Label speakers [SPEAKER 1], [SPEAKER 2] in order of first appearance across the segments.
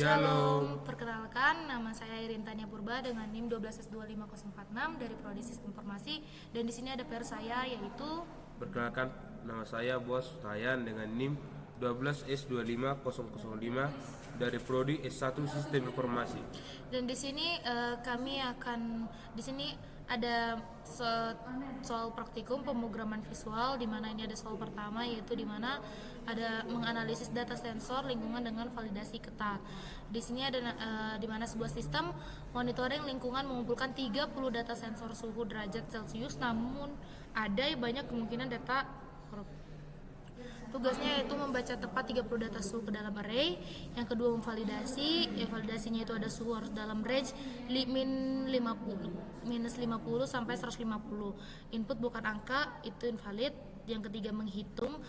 [SPEAKER 1] Shalom, perkenalkan nama saya Irin Tania Purba dengan NIM 1225046 dari Prodi Sistem Informasi, dan di sini ada peer saya yaitu.
[SPEAKER 2] Perkenalkan, nama saya Boas Tayan dengan NIM 12S25005 dari Prodi S1 Sistem Informasi.
[SPEAKER 1] Dan di sini di sini ada soal praktikum pemrograman visual, di mana ini ada soal pertama, yaitu di mana ada menganalisis data sensor lingkungan dengan validasi ketat. Di sini ada di mana sebuah sistem monitoring lingkungan mengumpulkan 30 data sensor suhu derajat Celcius, namun ada banyak kemungkinan data korup. Tugasnya yaitu membaca tepat 30 data suhu ke dalam array. Yang kedua memvalidasi, validasinya itu ada suhu harus dalam range minus 50 sampai 150. Input bukan angka, itu invalid. Yang ketiga menghitung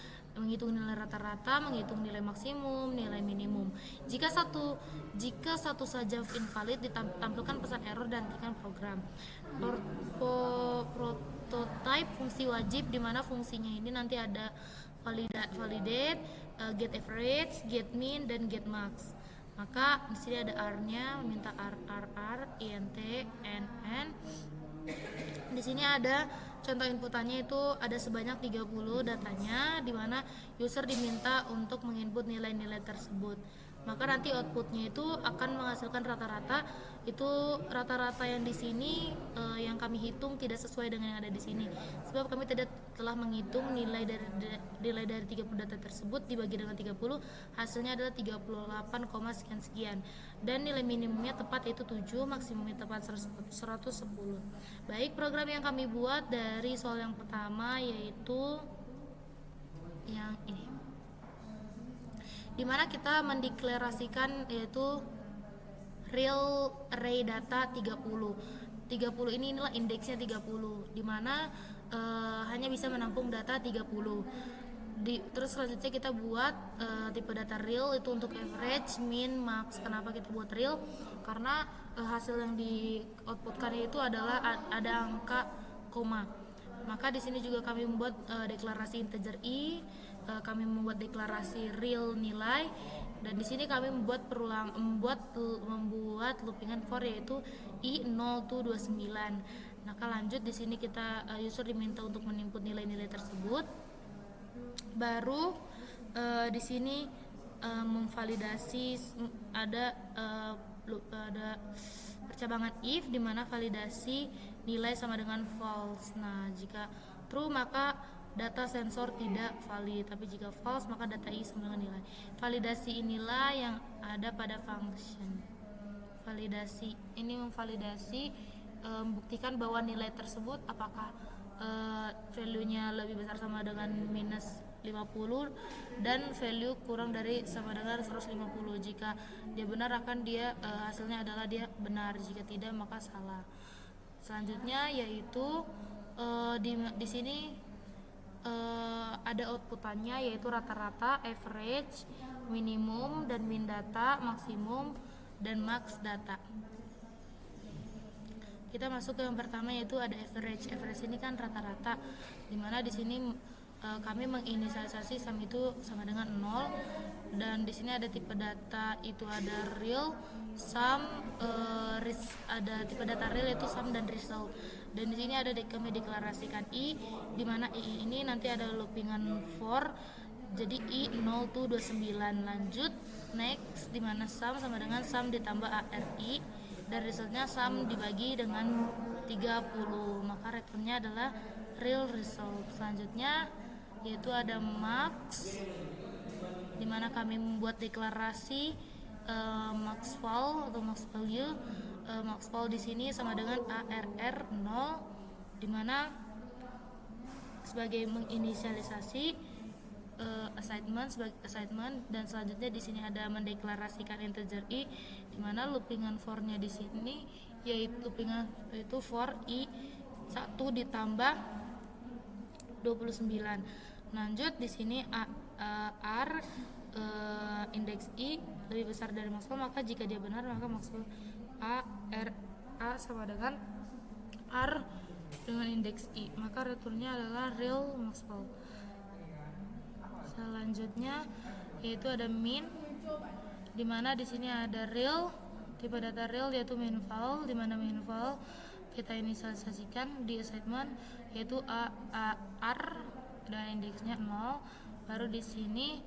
[SPEAKER 1] nilai rata-rata, menghitung nilai maksimum, nilai minimum. Jika satu saja invalid, ditampilkan pesan error dan hentikan program. Prototype fungsi wajib, di mana fungsinya ini nanti ada validate, get average, get mean, dan get max. Maka di sini ada R-nya, meminta int, nn. Di sini ada contoh inputannya, itu ada sebanyak 30 datanya, di mana user diminta untuk menginput nilai-nilai tersebut. Maka nanti outputnya itu akan menghasilkan rata-rata. Itu rata-rata yang di sini yang kami hitung tidak sesuai dengan yang ada di sini, sebab kami telah menghitung nilai dari 30 data tersebut dibagi dengan 30, hasilnya adalah 38, sekian. Dan nilai minimumnya tepat yaitu 7, maksimumnya tepat 110. Baik, program yang kami buat dari soal yang pertama yaitu yang ini, dimana kita mendeklarasikan yaitu real array data 30 ini, inilah indeksnya 30, dimana hanya bisa menampung data 30. Terus selanjutnya kita buat tipe data real, itu untuk average, min, max. Kenapa kita buat real? Karena hasil yang di outputkan itu adalah ada angka koma. Maka di sini juga kami membuat deklarasi integer i, kami membuat deklarasi real nilai, dan di sini kami membuat loopingan for, yaitu i0 to 29. Maka lanjut di sini kita user diminta untuk menginput nilai-nilai tersebut. Baru di sini memvalidasi, ada percabangan if, di mana validasi nilai sama dengan false. Nah, jika true maka data sensor tidak valid, tapi jika false maka data i sama dengan nilai. Validasi inilah yang ada pada function. Validasi ini memvalidasi, membuktikan bahwa nilai tersebut apakah value-nya lebih besar sama dengan minus 50 dan value kurang dari sama dengan 150. Jika dia benar akan hasilnya adalah dia benar, jika tidak maka salah. Selanjutnya yaitu di sini ada outputannya, yaitu rata-rata, average, minimum, dan min data, maksimum, dan max data. Kita masuk ke yang pertama, yaitu ada average. Average ini kan rata-rata, dimana di sini kami menginisialisasi sum itu sama dengan 0, dan di sini ada tipe data itu ada real, sum, ada tipe data real yaitu sum dan result. Dan di sini ada kami deklarasikan i, di mana i ini nanti ada loopingan for, jadi i 0 to 29. Lanjut next, di mana sum sama dengan sum ditambah ari, dan resultnya sum dibagi dengan 30, maka returnnya adalah real result. Selanjutnya yaitu ada max, di mana kami membuat deklarasi max val atau max value. Max val di sini sama dengan arr 0, di mana sebagai menginisialisasi assignment sebagai assignment. Dan selanjutnya di sini ada mendeklarasikan integer i, di mana loopingan for-nya di sini yaitu loopingan itu for i 1 ditambah 29. Lanjut di sini r indeks i lebih besar dari max val, maka jika dia benar maka max val a sama dengan r dengan indeks i, maka returnnya adalah real max val. Selanjutnya yaitu ada min, Dimana di sini ada real, tipe data real yaitu main file, dimana main file kita inisialisasikan di assignment yaitu R dan indeksnya 0. Baru di sini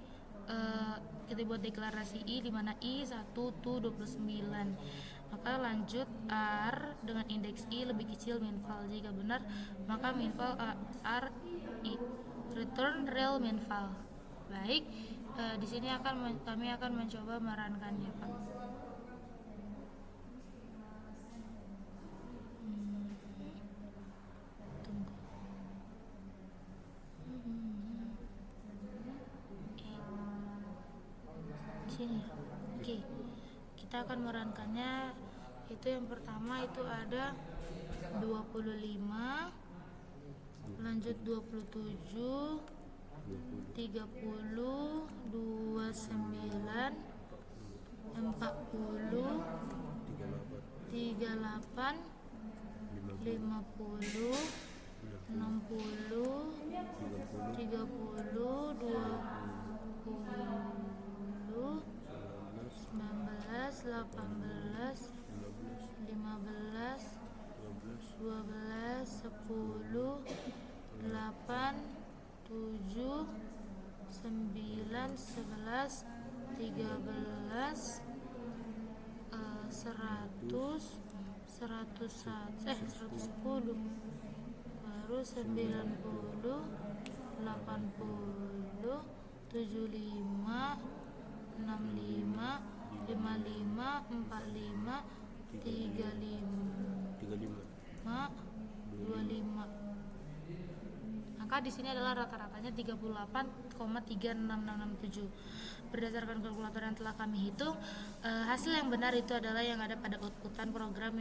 [SPEAKER 1] kita buat deklarasi I, dimana I 1 to 29. Maka lanjut R dengan indeks I lebih kecil main file. Jika benar maka main file R I, return real main file. Baik, di sini kami akan mencoba merankannya, Pak. Tunggu. Sini. Oke. Kita akan merankannya. Itu yang pertama itu ada 25, lanjut 27, 30, 29, 40, 38, 50, 60, 30, 20, 19, 18, 15, 12, 10, 8, 7, 9, 11, 13, 100, 110, baru 90, 80, 75, 65, 55, 45, 35, 25. Maka di sini adalah rata-ratanya 38,36667. Berdasarkan kalkulator yang telah kami hitung, hasil yang benar itu adalah yang ada pada outputan program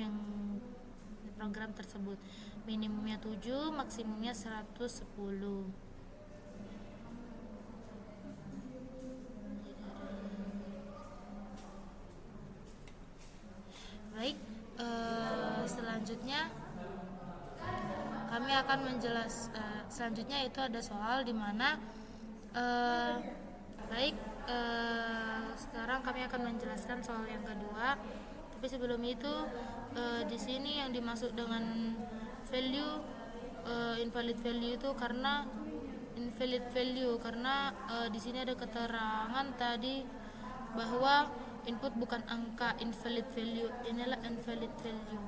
[SPEAKER 1] tersebut. Minimumnya 7, maksimumnya 110. Baik, selanjutnya kami akan selanjutnya itu ada soal di mana sekarang kami akan menjelaskan soal yang kedua. Tapi sebelum itu di sini yang dimaksud dengan value invalid value itu karena di sini ada keterangan tadi bahwa input bukan angka, invalid value. Inilah invalid value.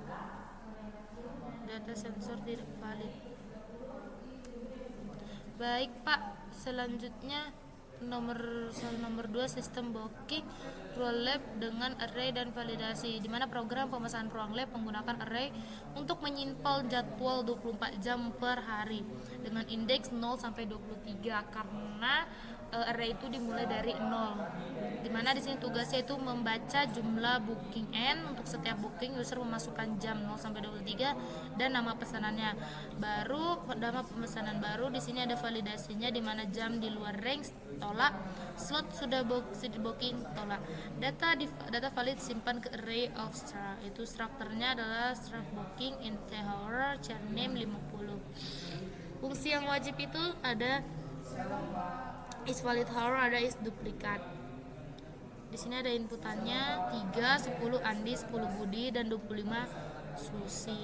[SPEAKER 1] Data sensor tidak valid. Baik, Pak. Selanjutnya soal nomor 2, sistem booking ruang lab dengan array dan validasi, di mana program pemesanan ruang lab menggunakan array untuk menyimpan jadwal 24 jam per hari dengan indeks 0 sampai 23 karena array itu dimulai dari 0. Dimana di sini tugasnya itu membaca jumlah booking n untuk setiap booking. User memasukkan jam 0 sampai 23 dan nama pesanannya. Baru nama pemesanan baru di sini ada validasinya, di mana jam di luar range tolak, slot sudah booking tolak. Data valid simpan ke array of struct. Itu strukturnya adalah struct booking int hour char name 50. Fungsi yang wajib itu ada is valid hour, ada is duplikat. Di sini ada inputannya 3, 10 Andi, 10 Budi, dan 25 Susi.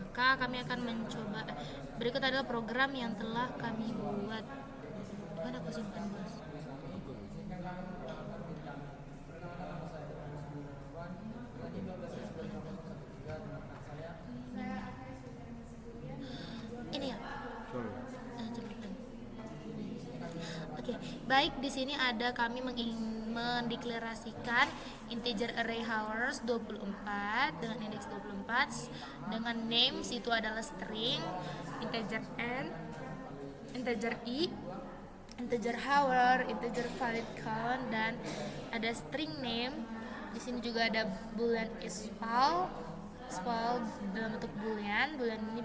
[SPEAKER 1] Maka kami akan mencoba. Berikut adalah program yang telah kami buat. Mana aku simpan, Bos? Ini ya. Oke, baik, di sini ada kami mendeklarasikan integer array hours 24 dengan indeks 24 dengan names itu adalah string, integer n, integer i, integer hour, integer valid count, dan ada string name. Di sini juga ada boolean is val dalam bentuk boolean ini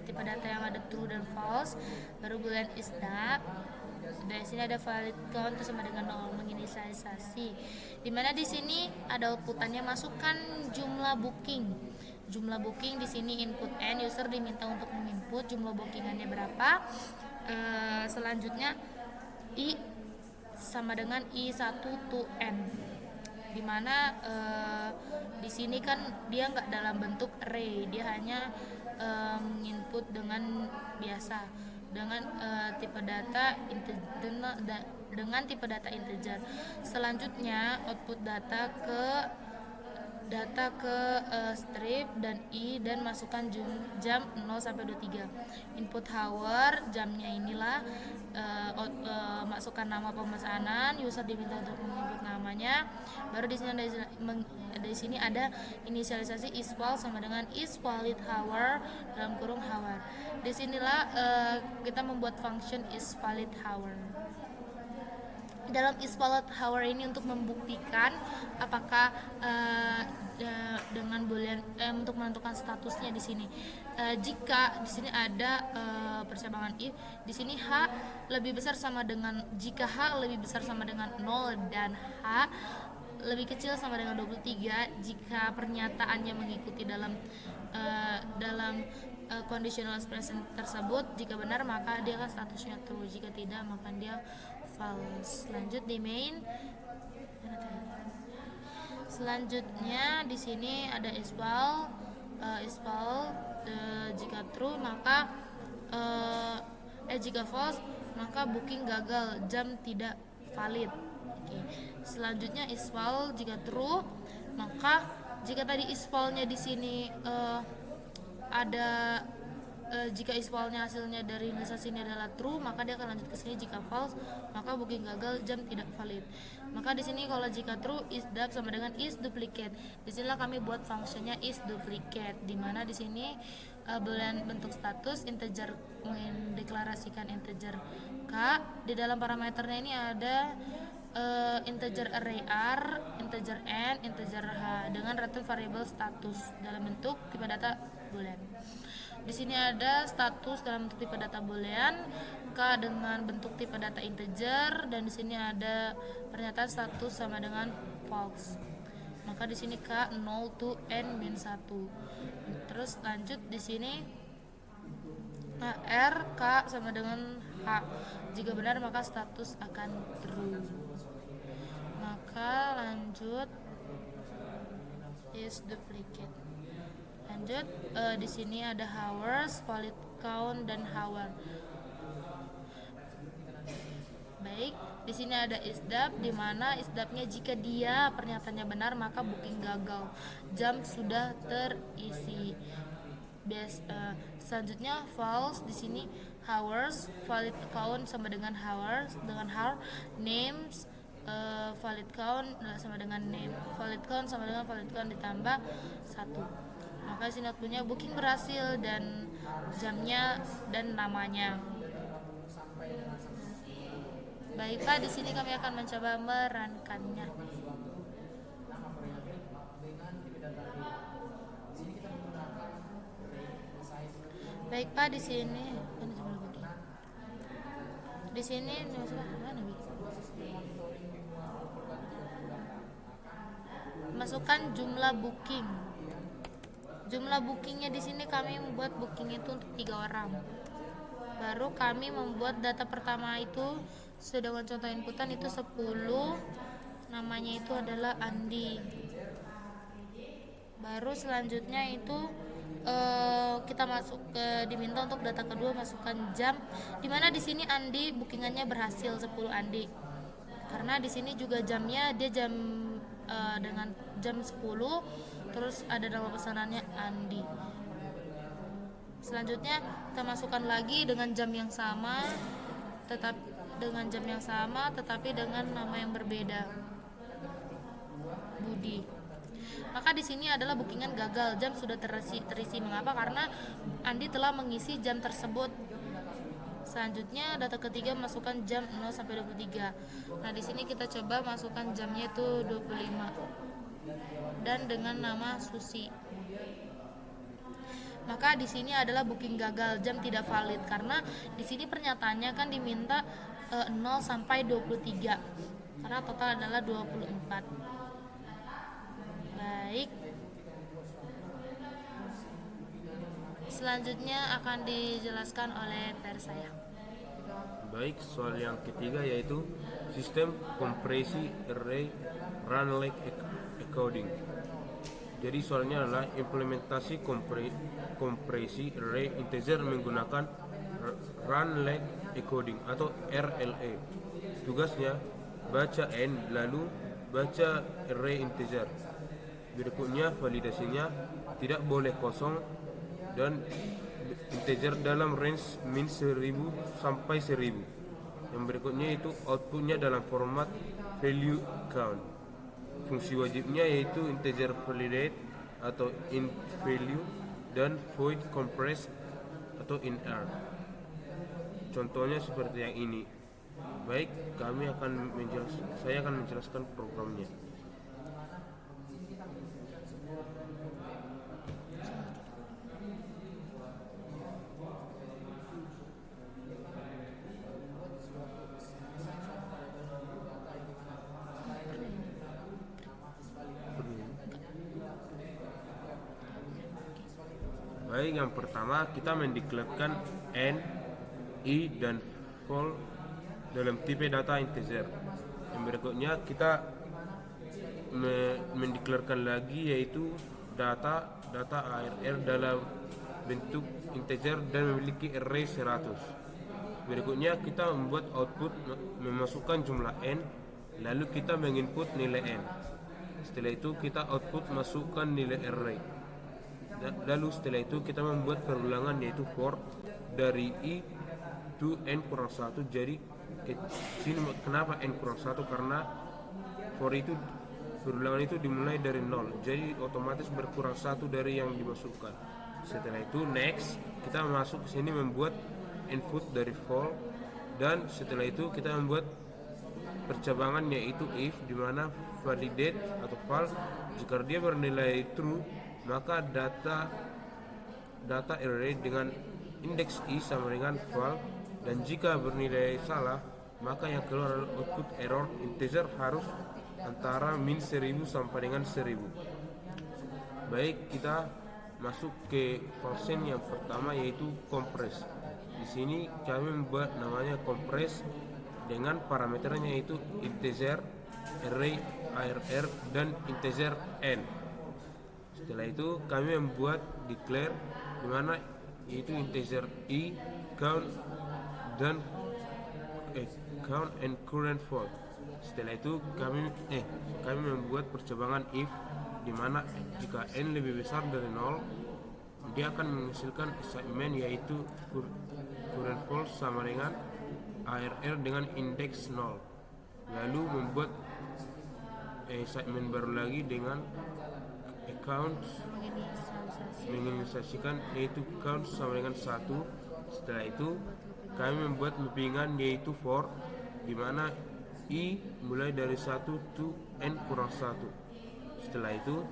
[SPEAKER 1] tipe data yang ada true dan false. Baru boolean is that. Di sini ada valid count sama dengan 0, menginisialisasi. Dimana di sini ada outputannya, masukkan jumlah booking. Jumlah booking di sini input n, user diminta untuk menginput jumlah bookingannya berapa. Selanjutnya i sama dengan I1 to N, dimana di sini kan dia nggak dalam bentuk array, dia hanya input dengan biasa dengan tipe data dengan tipe data integer. Selanjutnya output data ke strip dan i dan masukkan jam 0 sampai 23. Input hour, jamnya inilah masukkan nama pemesanan, user diminta untuk menginput namanya. Baru di sini ada inisialisasi isval sama dengan isvalid hour dalam kurung hour. Disinilah kita membuat function isvalid hour. Dalam isvalid hour ini untuk membuktikan apakah dengan boolean untuk menentukan statusnya di sini. Jika di sini ada percabangan if, di sini h lebih besar sama dengan, jika h lebih besar sama dengan 0 dan h lebih kecil sama dengan 23, jika pernyataannya mengikuti dalam conditional expression tersebut, jika benar maka dia akan statusnya true, jika tidak maka dia false. Lanjut di main. Selanjutnya di sini ada isval. Jika true maka jika false maka booking gagal, jam tidak valid. Oke. Selanjutnya isval jika true maka jika tadi isvalnya di sini ada jika isvalnya hasilnya dari inisialisasi ini adalah true maka dia akan lanjut ke sini. Jika false maka booking gagal, jam tidak valid. Maka di sini kalau jika true isdap sama dengan isduplicate. Disinilah kami buat fungsinya isduplicate, di mana di sini boolean bentuk status integer mendeklarasikan integer k. Di dalam parameternya ini ada integer array r, integer n, integer h dengan return variable status dalam bentuk tipe data boolean. Di sini ada status dalam bentuk tipe data boolean, k dengan bentuk tipe data integer, dan di sini ada pernyataan status sama dengan false. Maka di sini k 0 to n min 1. Terus lanjut di sini r k sama dengan h. Jika benar maka status akan true. Maka lanjut is duplicate. Lanjut di sini ada hours, valid count dan hour. Baik, di sini ada isdap, di mana isdapnya jika dia pernyataannya benar maka booking gagal, jam sudah terisi. Selanjutnya false, di sini hours, valid count sama dengan hours dengan hour, names valid count sama dengan name, valid count sama dengan valid count ditambah 1. Maka sini outputnya booking berhasil dan jamnya dan namanya. Baik Pak, di sini kami akan mencoba merankannya. Baik Pak, di sini masukkan jumlah booking. Jumlah bookingnya di sini kami membuat booking itu untuk 3 orang. Baru kami membuat data pertama itu sedangkan contoh inputan itu 10. Namanya itu adalah Andi. Baru selanjutnya itu kita diminta untuk data kedua masukkan jam, dimana di sini Andi bookingannya berhasil 10 Andi. Karena di sini juga jamnya dia jam dengan jam 10, terus ada nama pesanannya Andi. Selanjutnya kita masukkan lagi dengan jam yang sama, tetapi dengan nama yang berbeda, Budi. Maka di sini adalah bookingan gagal, jam sudah terisi. Mengapa? Karena Andi telah mengisi jam tersebut. Selanjutnya data ketiga masukkan jam 0 sampai 23. Nah, di sini kita coba masukkan jamnya itu 25 dan dengan nama Susi. Maka di sini adalah booking gagal, jam tidak valid karena di sini pernyataannya kan diminta 0 sampai 23. Karena total adalah 24. Baik. Selanjutnya akan dijelaskan oleh saya.
[SPEAKER 2] Baik, soal yang ketiga yaitu sistem kompresi array run like encoding. Jadi soalnya adalah implementasi kompresi array integer menggunakan run like encoding atau RLE. Tugasnya baca n lalu baca array integer. Berikutnya validasinya tidak boleh kosong dan integer dalam range min 1000 sampai 1000. Yang berikutnya itu outputnya dalam format value count. Fungsi wajibnya yaitu integer validate atau int value dan void compress atau int_r. Contohnya seperti yang ini. Baik, saya akan menjelaskan programnya. Baik, yang pertama kita mendeklarasikan n, i, dan vol dalam tipe data integer. Yang berikutnya kita mendeklarasikan lagi yaitu data ARR dalam bentuk integer dan memiliki array 100. Berikutnya kita membuat output memasukkan jumlah n, lalu kita menginput nilai n. Setelah itu kita output masukkan nilai array. Lalu setelah itu kita membuat perulangan yaitu for dari i to n kurang 1. Jadi sini kenapa n kurang 1? Karena for itu perulangan itu dimulai dari 0, jadi otomatis berkurang 1 dari yang dimasukkan. Setelah itu next kita masuk ke sini membuat input dari for, dan setelah itu kita membuat percabangan yaitu if, dimana validate atau val jika dia bernilai true maka data array dengan indeks i sama dengan val, dan jika bernilai salah maka yang keluar adalah output error integer harus antara min 1000 sampai dengan 1000. Baik, kita masuk ke function yang pertama yaitu compress. Di sini kami membuat namanya compress dengan parameternya yaitu integer array ARR dan integer n. Setelah itu kami membuat declare di mana yaitu integer i, count and current float. Setelah itu kami membuat percabangan if di mana jika n lebih besar dari 0 dia akan menghasilkan assignment yaitu current float sama dengan ARR dengan indeks 0. Lalu membuat assignment baru lagi dengan account menginisiasikan yaitu count sama dengan 1. Setelah itu kami membuat mappingan yaitu for di mana i mulai dari 1 to n kurang 1. Setelah itu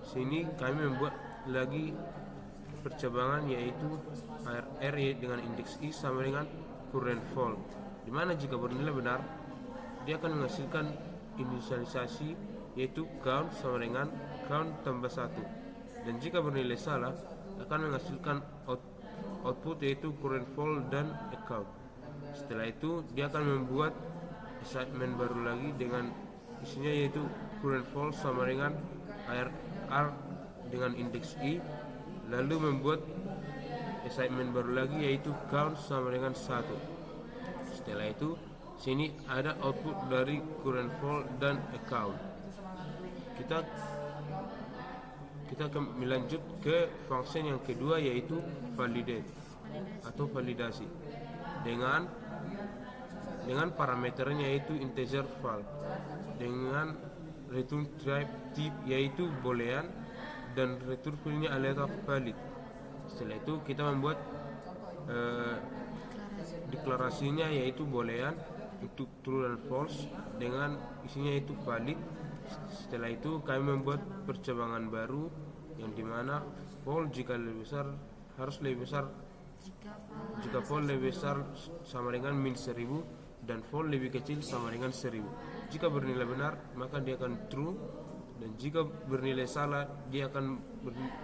[SPEAKER 2] sini kami membuat lagi percabangan yaitu ARR dengan indeks i sama dengan current float, di mana jika bernilai benar dia akan menghasilkan inisialisasi yaitu count sama dengan count tambah 1, dan jika bernilai salah akan menghasilkan output yaitu current float dan account. Setelah itu dia akan membuat assignment baru lagi dengan isinya yaitu current float sama dengan ARR dengan indeks i, lalu membuat assignment baru lagi yaitu count sama dengan 1. Setelah itu sini ada output dari current float dan account. Kita akan melanjut ke function yang kedua yaitu validate atau validasi dengan parameternya yaitu integer val dengan return type yaitu boolean dan return field-nya adalah valid. Setelah itu kita membuat deklarasinya yaitu boolean untuk true dan false dengan isinya yaitu valid. Setelah itu kami membuat percabangan baru yang dimana val jika lebih besar harus lebih besar jika val lebih besar sama dengan min 1000 dan val lebih kecil sama dengan 1000. Jika bernilai benar maka dia akan true, dan jika bernilai salah dia akan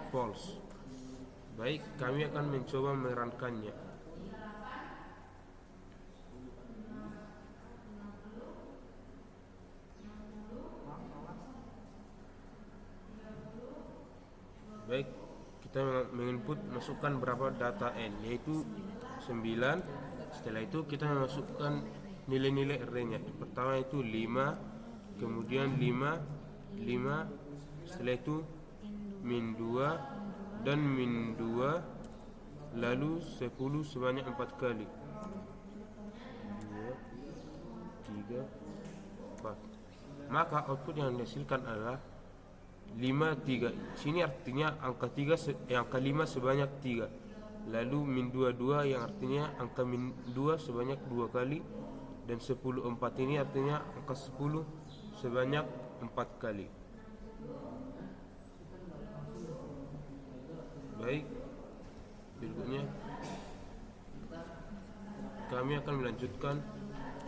[SPEAKER 2] false. Baik, kami akan mencoba menerangkannya. Baik, kita menginput masukkan berapa data n, yaitu 9. Setelah itu kita memasukkan nilai-nilai array-nya. Pertama itu 5, kemudian 5, setelah itu min 2 dan min 2, lalu 10 sebanyak 4 kali. 2, 3, 4. Maka output yang dihasilkan adalah 5, 3. Sini artinya angka 5 sebanyak 3. Lalu min 2, 2 yang artinya angka min 2 sebanyak 2 kali. Dan 10, 4 ini artinya angka 10 sebanyak 4 kali. Baik, berikutnya kami akan melanjutkan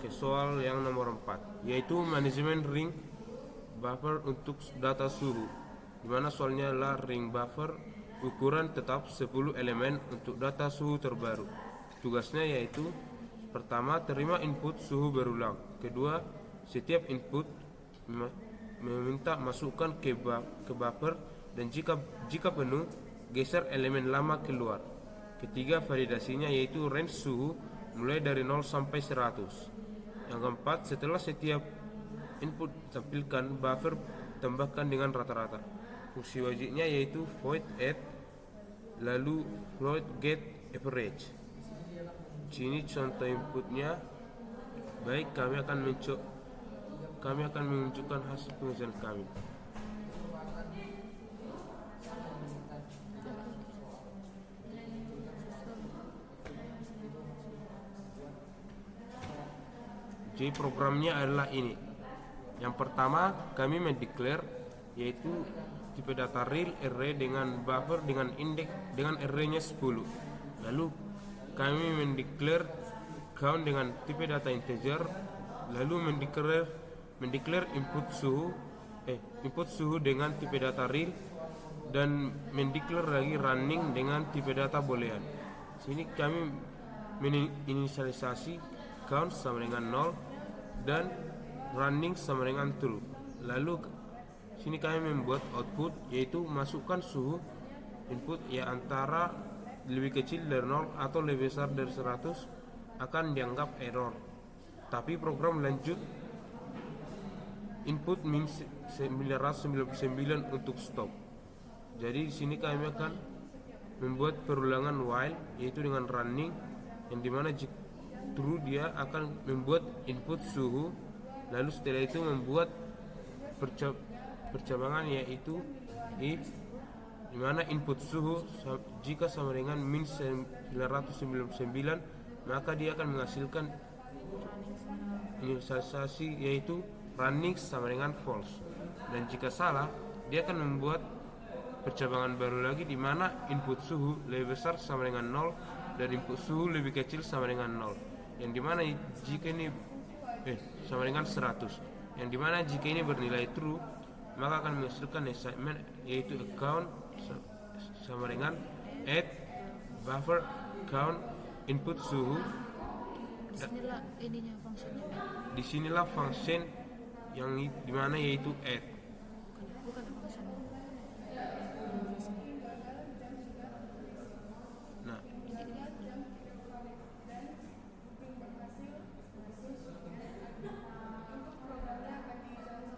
[SPEAKER 2] ke soal yang nomor 4, yaitu manajemen ring buffer untuk data suhu, di mana soalnya adalah ring buffer ukuran tetap 10 elemen untuk data suhu terbaru. Tugasnya yaitu pertama, terima input suhu berulang. Kedua, setiap input meminta masukkan ke buffer, dan jika penuh, geser elemen lama keluar. Ketiga, validasinya yaitu range suhu mulai dari 0 sampai 100. Yang keempat, setelah setiap input tampilkan buffer, tambahkan dengan rata-rata. Fungsi wajibnya yaitu void add, lalu void get average. Sini contoh inputnya. Baik, kami akan menunjukkan hasil pengerjaan kami. Jadi programnya adalah ini. Yang pertama, kami mendeclare yaitu tipe data real array dengan buffer dengan indeks dengan array-nya 10. Lalu kami mendeclare count dengan tipe data integer, lalu mendeclare input suhu dengan tipe data real, dan mendeclare lagi running dengan tipe data boolean. Sini kami menginisialisasi count sama dengan 0 dan running sama dengan true. Lalu sini kami membuat output yaitu masukkan suhu input ya antara lebih kecil dari 0 atau lebih besar dari 100 akan dianggap error. Tapi program lanjut input min 999 untuk stop. Jadi di sini kami akan membuat perulangan while yaitu dengan running, yang dimana jika true dia akan membuat input suhu, lalu setelah itu membuat percabangan yaitu if, dimana input suhu jika sama dengan min 999, maka dia akan menghasilkan inisialisasi yaitu running sama dengan false. Dan jika salah, dia akan membuat percabangan baru lagi, di mana input suhu lebih besar sama dengan 0 dan input suhu lebih kecil sama dengan 0. Yang dimana jika ini sama dengan 100, yang dimana jika ini bernilai true, maka akan menghasilkan assignment yaitu account sama dengan add buffer count input suhu.
[SPEAKER 1] Disinilah ininya fungsinya.
[SPEAKER 2] Disinilah function yang dimana yaitu add.
[SPEAKER 1] Bukan fungsinya.
[SPEAKER 2] Nah,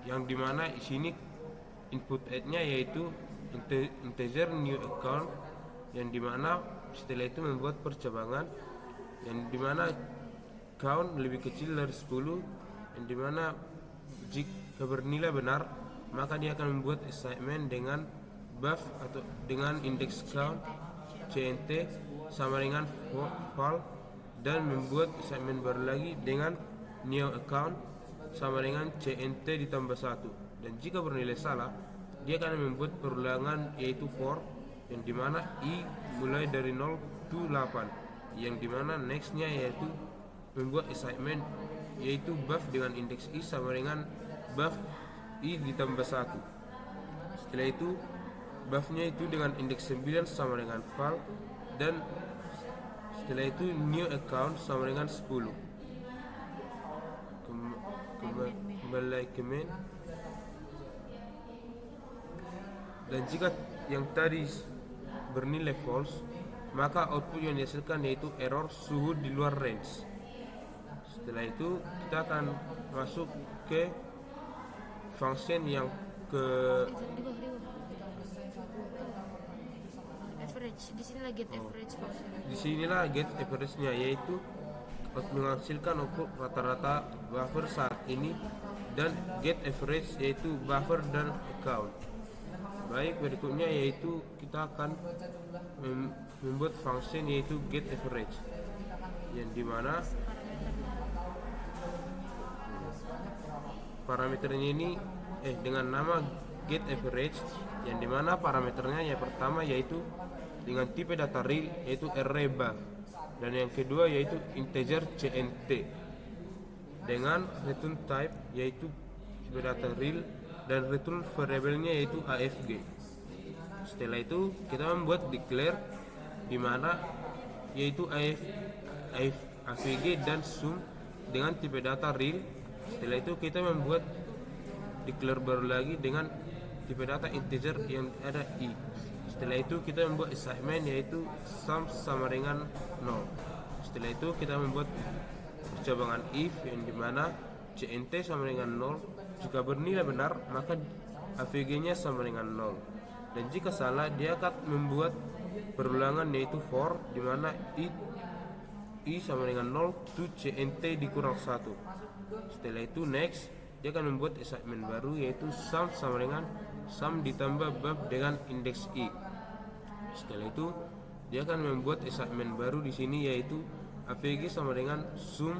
[SPEAKER 2] yang dimana di sini input add-nya yaitu integer new account, yang dimana setelah itu membuat percabangan yang dimana count lebih kecil dari 10, yang dimana jika bernilai benar maka dia akan membuat assignment dengan buff atau dengan indeks count cnt sama dengan val, dan membuat assignment baru lagi dengan new account sama dengan cnt ditambah 1. Dan jika bernilai salah, dia akan membuat perulangan yaitu for, yang dimana i mulai dari 0 to 8, yang dimana nextnya yaitu membuat assignment yaitu buff dengan indeks i sama dengan buff i ditambah 1. Setelah itu buffnya itu dengan indeks 9 sama dengan val, dan setelah itu new account sama dengan 10. Kembali ke main, Dan jika yang tadi bernilai false, maka output yang dihasilkan yaitu error suhu di luar range. Setelah itu kita akan masuk ke function yang ke
[SPEAKER 1] Di bawah. Average. Di sini lagi get average function.
[SPEAKER 2] disinilah get average-nya, yaitu menghasilkan output rata-rata buffer saat ini, dan get average yaitu buffer dan account. Baik, berikutnya yaitu kita akan membuat function yaitu get average, yang dimana parameternya ini dengan nama get average, yang dimana parameternya yang pertama yaitu dengan tipe data real yaitu array buff, dan yang kedua yaitu integer cnt dengan return type yaitu tipe data real, dan return variabelnya yaitu afg. Setelah itu kita membuat declare di mana yaitu afg dan sum dengan tipe data real. Setelah itu kita membuat declare baru lagi dengan tipe data integer yang ada i. Setelah itu kita membuat assignment yaitu sum sama dengan 0. Setelah itu kita membuat percobaan if yang dimana cnt sama dengan 0. Jika bernilai benar maka avg nya sama dengan 0, dan jika salah dia akan membuat perulangan yaitu for, dimana i sama dengan 0 to cnt dikurang 1. Setelah itu next, dia akan membuat assignment baru yaitu sum sama dengan sum ditambah buff dengan indeks i. Setelah itu dia akan membuat assignment baru di sini yaitu avg sama dengan sum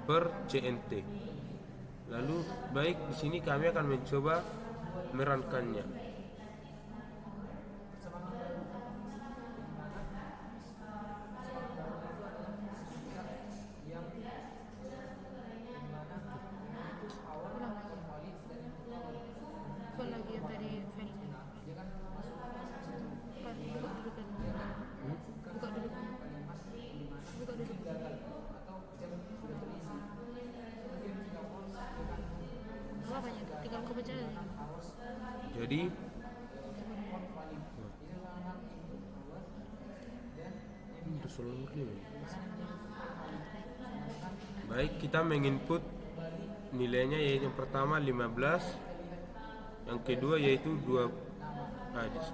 [SPEAKER 2] per cnt. Lalu baik, di sini kami akan mencoba merankannya.
[SPEAKER 1] Buka lagi yang tadi filenya. Buka dulu kan. Buka dulu kan. Buka dulu. Apa apanya? Tinggal kau baca aja.
[SPEAKER 2] Jadi baik, kita menginput nilainya yaitu yang pertama 15, yang kedua yaitu 2.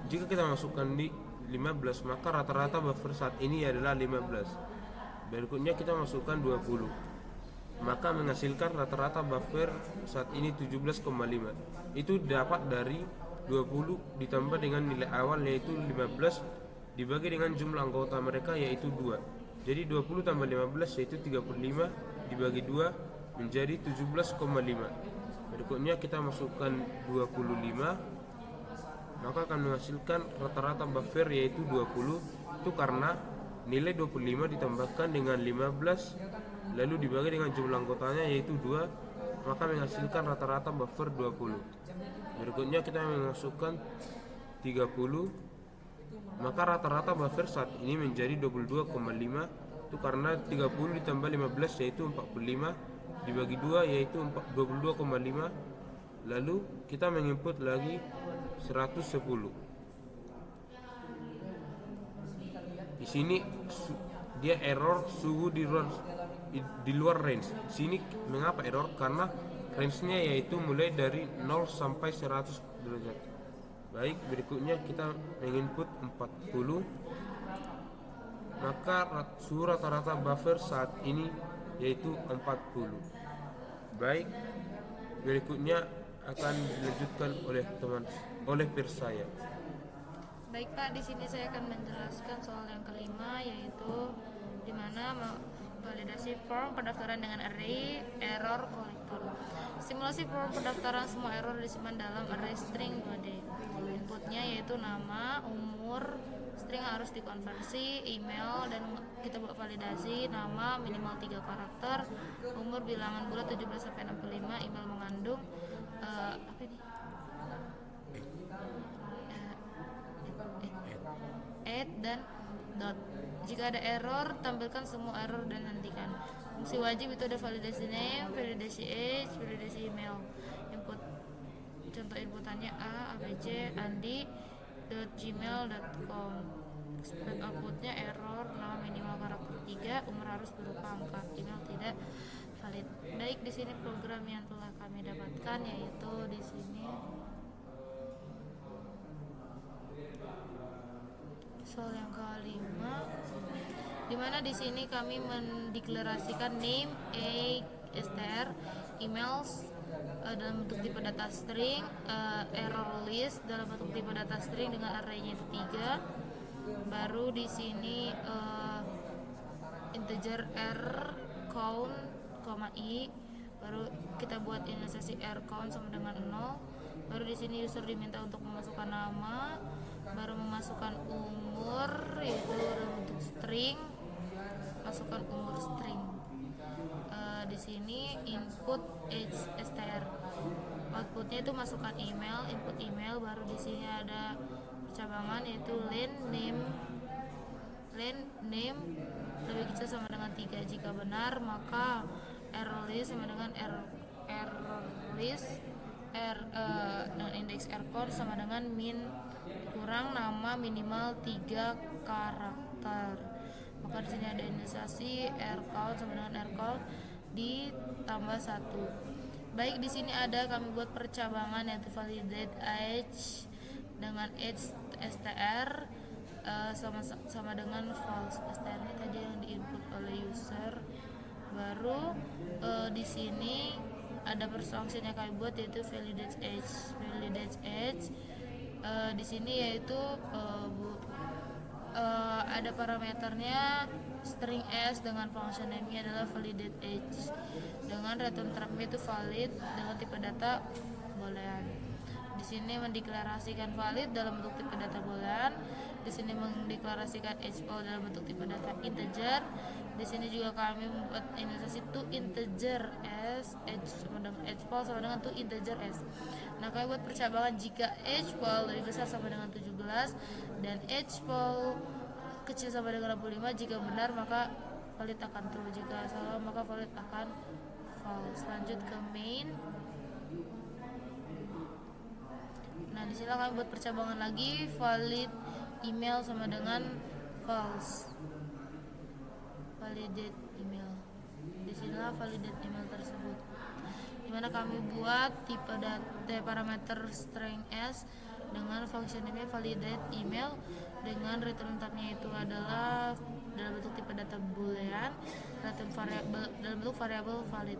[SPEAKER 2] Jika kita masukkan di 15 maka rata-rata buffer saat ini adalah 15. Berikutnya kita masukkan 20, maka menghasilkan rata-rata buffer saat ini 17,5. Itu dapat dari 20 ditambah dengan nilai awal yaitu 15 dibagi dengan jumlah anggota mereka yaitu 2. Jadi 20 tambah 15 yaitu 35 dibagi 2 menjadi 17,5. Berikutnya kita masukkan 25, maka akan menghasilkan rata-rata buffer yaitu 20. Itu karena nilai 25 ditambahkan dengan 15 lalu dibagi dengan jumlah anggotanya yaitu 2, maka menghasilkan rata-rata buffer 20. Berikutnya kita memasukkan 30, maka rata-rata buffer saat ini menjadi 22,5. Itu karena 30 ditambah 15 yaitu 45 dibagi 2 yaitu 22,5. Lalu kita menginput lagi 110. Di sini dia error suhu di luar range. Sini mengapa error? Karena range-nya yaitu mulai dari 0 sampai 100 derajat. Baik, berikutnya kita menginput 40, maka suhu rata-rata buffer saat ini yaitu 40. Baik, berikutnya akan dilanjutkan oleh peer saya.
[SPEAKER 1] Baik Pak, di sini saya akan menjelaskan soal yang kelima, yaitu di mana validasi form pendaftaran dengan array error collector. Simulasi form pendaftaran semua error disimpan dalam array string 2D. Inputnya yaitu nama, umur, string harus dikonversi, email, dan kita buat validasi nama minimal 3 karakter, umur bilangan bulat 17 sampai 65, email mengandung apa ini? Add dan dot. Jika ada error, tampilkan semua error dan nantikan. Fungsi wajib itu ada validasi name, validasi age, validasi email. Contoh inputannya A, ABC, Andi, @gmail.com. Expect outputnya error, nama minimal karakter 3, umur harus berupa angka, email tidak valid. Baik, di sini program yang telah kami dapatkan yaitu di sini soal yang kelima, dimana di sini kami mendeklarasikan name, str, emails dalam bentuk tipe data string, error list dalam bentuk tipe data string dengan arraynya itu 3. Baru di sini integer r count, i, baru kita buat inisialisasi r count sama dengan 0. Baru di sini user diminta untuk memasukkan nama, baru memasukkan umur yaitu dalam bentuk string, masukkan umur string. Di sini input age str, outputnya itu masukkan email, input email. Baru di sini ada percabangan yaitu len name lebih kecil sama dengan 3. Jika benar maka error list sama dengan error list dengan indeks r count sama dengan min kurang nama minimal 3 karakter. Maka di sini ada inisialisasi r count sama dengan r count ditambah 1. Baik, di sini ada kami buat percabangan yaitu validate age dengan age str sama dengan false. Str ini tadi yang diinput oleh user. Baru di sini ada function yang kami buat yaitu validate age. Di sini yaitu ada parameternya string s dengan function name-nya adalah validate age dengan return type-nya itu valid dengan tipe data boolean. Di sini mendeklarasikan valid dalam bentuk tipe data boolean. Di sini mendeklarasikan age file dalam bentuk tipe data integer. Di sini juga kami membuat inisialisasi to integer s, age sama dengan age file sama dengan to integer s. Nah, kami buat percabangan jika age file lebih besar sama dengan 17 dan age file kecil sama dengan 65. Jika benar maka valid akan true, jika salah maka valid akan false. Lanjut ke main. Nah, di sini kami buat percabangan lagi valid email sama dengan false. Validate email. Di sinilah validate email tersebut. Dimana kami buat tipe data parameter string s dengan function name validate email dengan return type-nya itu adalah dalam bentuk tipe data boolean, return variable dalam bentuk variable valid.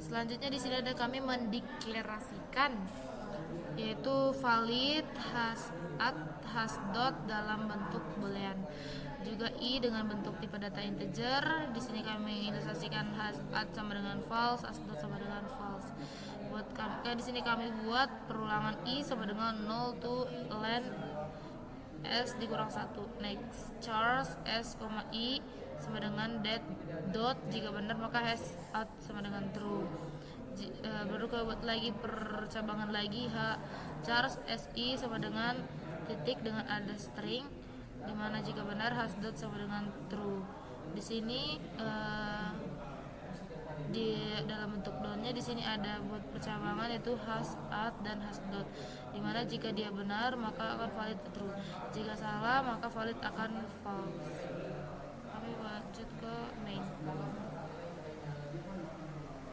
[SPEAKER 1] Selanjutnya di sini ada kami mendeklarasikan yaitu valid hasdot dalam bentuk boolean. Juga i dengan bentuk tipe data integer. Di sini kami inisialisasikan hasad sama dengan false, hasdot sama dengan false. Buat di sini kami buat perulangan i sama dengan 0 to len s dikurang 1. Next chars s, i sama dengan that dot. Jika benar maka hasad sama dengan true. Baru kami buat lagi percabangan lagi chars si sama dengan titik dengan ada string, dimana jika benar hasdot sama dengan true. Di sini di dalam bentuk dotnya di sini ada buat percabangan yaitu hasad dan hasdot, dimana jika dia benar maka akan valid true, jika salah maka valid akan false. Kami lanjut ke main.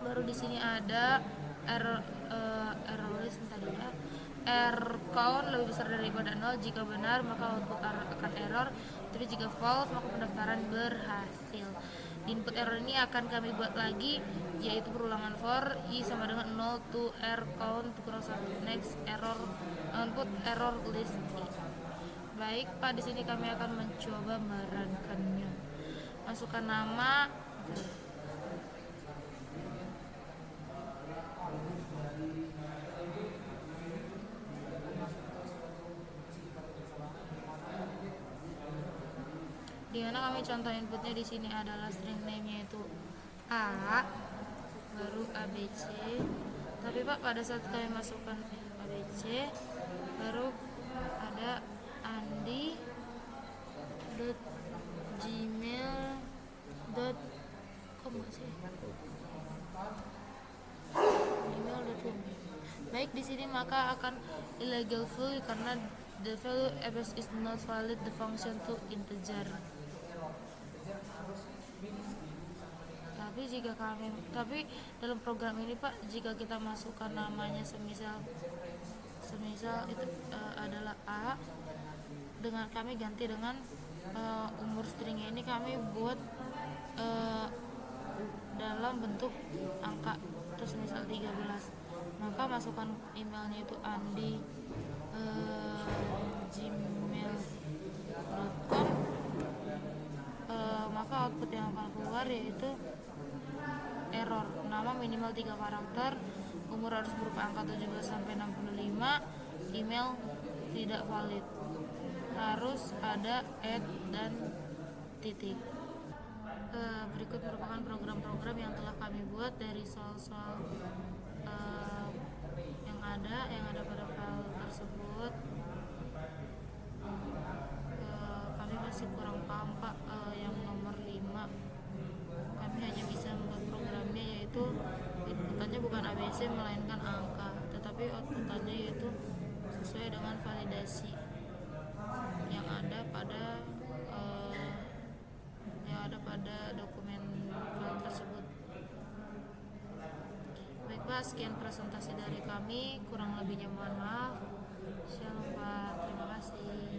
[SPEAKER 1] Baru di sini ada error list tadi ya. R count lebih besar daripada 0. Jika benar maka output akan error, tapi jika false maka pendaftaran berhasil. Input error ini akan kami buat lagi yaitu perulangan for i sama dengan 0 to r count kurang 1. Next error output error list i. Baik Pak, di sini kami akan mencoba merankannya. Masukkan nama. Dimana kami contoh inputnya di sini adalah string name-nya itu a, baru abc. Tapi Pak, pada saat kami masukkan abc, baru ada andi.gmail.com gmail.com. Baik, di sini maka akan illegal full karena The value abs is not valid the function to integer. Tapi dalam program ini Pak, jika kita masukkan namanya semisal itu adalah A, dengan kami ganti dengan umur stringnya ini kami buat dalam bentuk angka, terus misal 13, maka masukkan emailnya itu andi gmail.com, maka output yang akan keluar yaitu error, nama minimal 3 karakter, umur harus berupa angka 17 sampai 65, email tidak valid, harus ada add dan titik. Berikut merupakan program-program yang telah kami buat dari soal-soal yang ada pada file tersebut. Kami masih kurang paham Pak, yang nomor 5 kami hanya bisa membuat programnya, yaitu inputannya bukan ABC melainkan angka, tetapi outputannya yaitu sesuai dengan validasi yang ada pada dokumen file tersebut. Baik Pak, sekian presentasi dari kami, kurang lebihnya mohon maaf. Shalom Pak, terima kasih.